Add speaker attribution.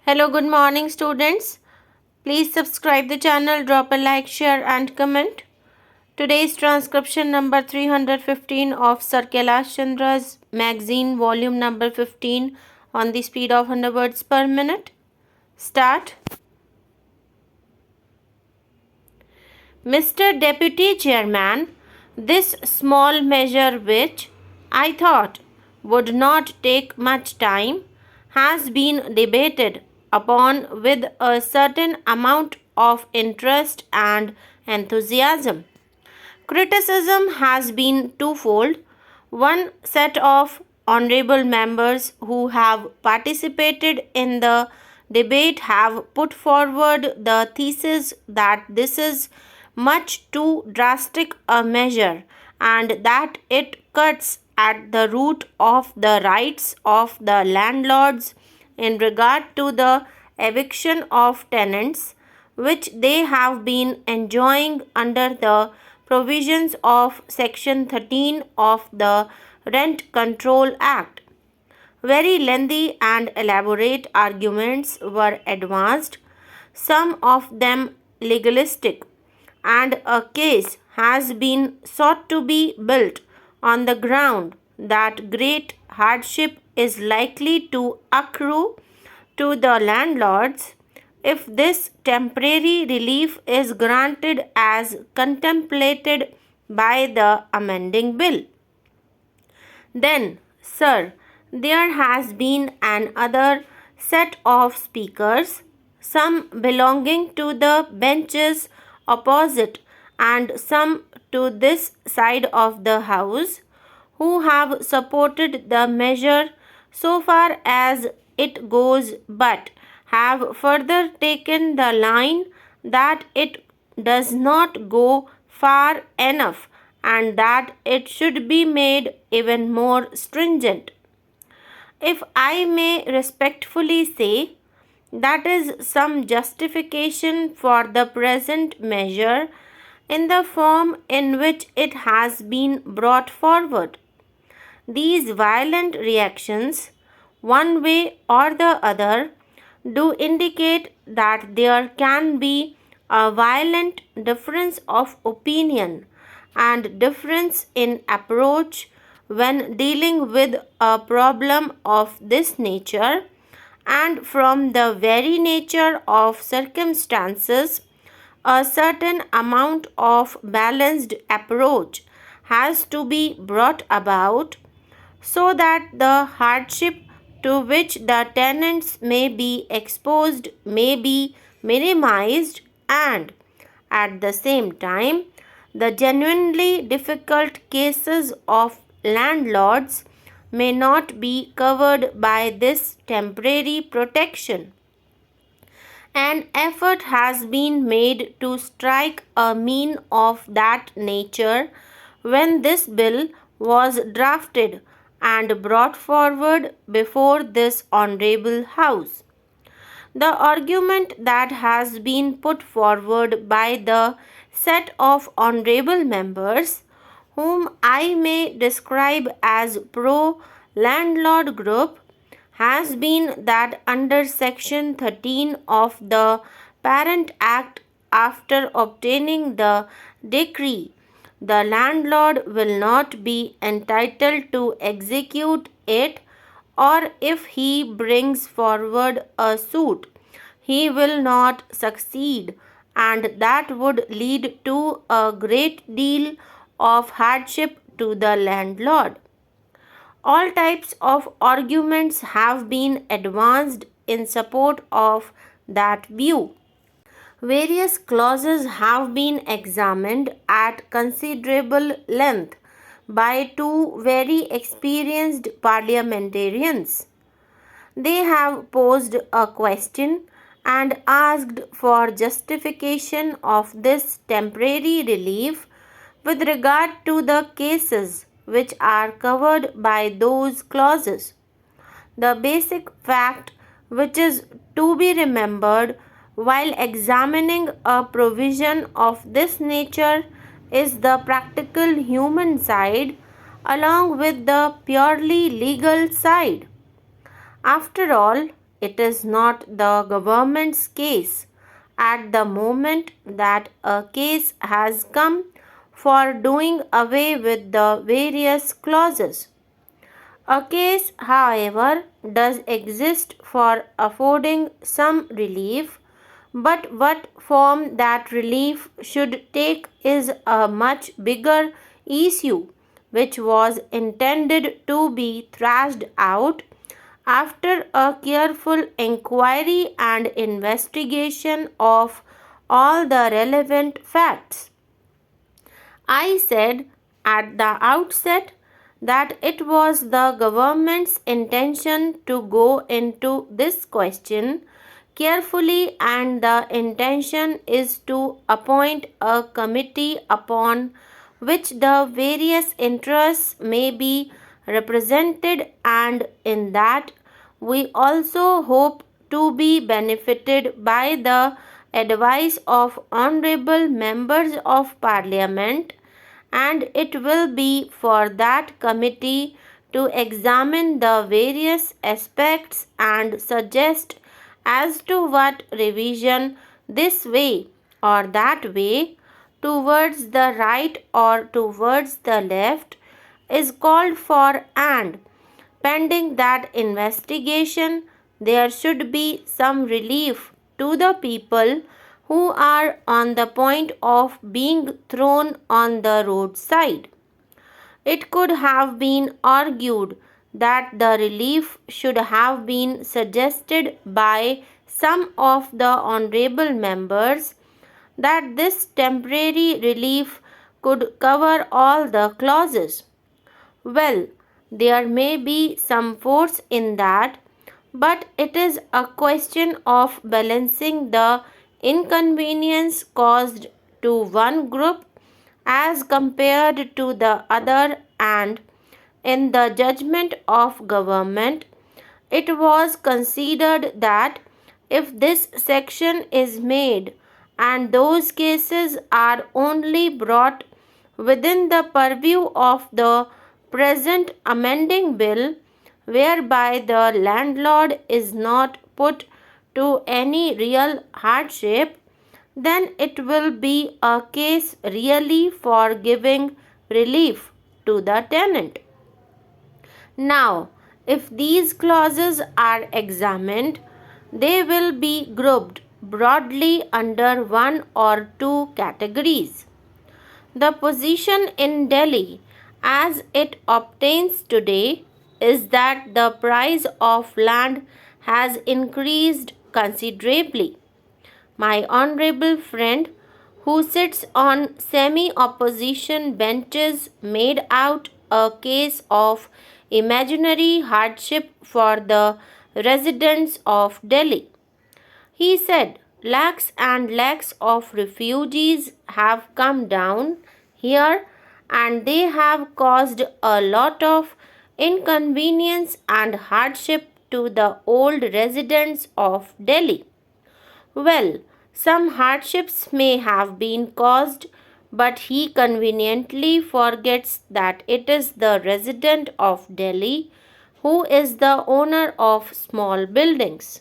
Speaker 1: Hello, good morning, students. Please subscribe the channel, drop a like, share, and comment. Today's transcription number 315 of Sir Kailash Chandra's magazine, volume number 15, on the speed of 100 words per minute. Start. Mr. Deputy Chairman, this small measure, which I thought would not take much time, has been debated upon with a certain amount of interest and enthusiasm. Criticism has been twofold. One set of honorable members who have participated in the debate have put forward the thesis that this is much too drastic a measure and that it cuts at the root of the rights of the landlords in regard to the eviction of tenants which they have been enjoying under the provisions of Section 13 of the Rent Control Act. Very lengthy and elaborate arguments were advanced, some of them legalistic, and a case has been sought to be built on the ground that great hardship is likely to accrue to the landlords if this temporary relief is granted as contemplated by the amending bill. Then, sir, there has been another set of speakers, some belonging to the benches opposite and some to this side of the house, who have supported the measure so far as it goes but have further taken the line that it does not go far enough and that it should be made even more stringent. If I may respectfully say, that is some justification for the present measure in the form in which it has been brought forward. These violent reactions, one way or the other, do indicate that there can be a violent difference of opinion and difference in approach when dealing with a problem of this nature, and from the very nature of circumstances, a certain amount of balanced approach has to be brought about so that the hardship to which the tenants may be exposed may be minimized and, at the same time, the genuinely difficult cases of landlords may not be covered by this temporary protection. An effort has been made to strike a mean of that nature when this bill was drafted and brought forward before this honorable House. The argument that has been put forward by the set of honorable members, whom I may describe as pro-landlord group, has been that under Section 13 of the Parent Act, after obtaining the decree, the landlord will not be entitled to execute it, or if he brings forward a suit, he will not succeed, and that would lead to a great deal of hardship to the landlord. All types of arguments have been advanced in support of that view. Various clauses have been examined at considerable length by two very experienced parliamentarians. They have posed a question and asked for justification of this temporary relief with regard to the cases which are covered by those clauses. The basic fact which is to be remembered while examining a provision of this nature is the practical human side along with the purely legal side. After all, it is not the government's case at the moment that a case has come for doing away with the various clauses. A case, however, does exist for affording some relief, but what form that relief should take is a much bigger issue, which was intended to be thrashed out after a careful inquiry and investigation of all the relevant facts. I said at the outset that it was the government's intention to go into this question carefully, and the intention is to appoint a committee upon which the various interests may be represented, and in that we also hope to be benefited by the advice of honorable members of parliament, and it will be for that committee to examine the various aspects and suggest as to what revision this way or that way, towards the right or towards the left, is called for, and pending that investigation, there should be some relief to the people who are on the point of being thrown on the roadside. It could have been argued that the relief should have been suggested by some of the honorable members, that this temporary relief could cover all the clauses. Well, there may be some force in that, but it is a question of balancing the inconvenience caused to one group as compared to the other, and in the judgment of government, it was considered that if this section is made and those cases are only brought within the purview of the present amending bill, whereby the landlord is not put to any real hardship, then it will be a case really for giving relief to the tenant. Now, if these clauses are examined, they will be grouped broadly under one or two categories. The position in Delhi as it obtains today is that the price of land has increased considerably. My honorable friend, who sits on semi opposition benches, made out a case of imaginary hardship for the residents of Delhi. He said lakhs and lakhs of refugees have come down here, and they have caused a lot of inconvenience and hardship to the old residents of Delhi. Well, some hardships may have been caused, but he conveniently forgets that it is the resident of Delhi who is the owner of small buildings.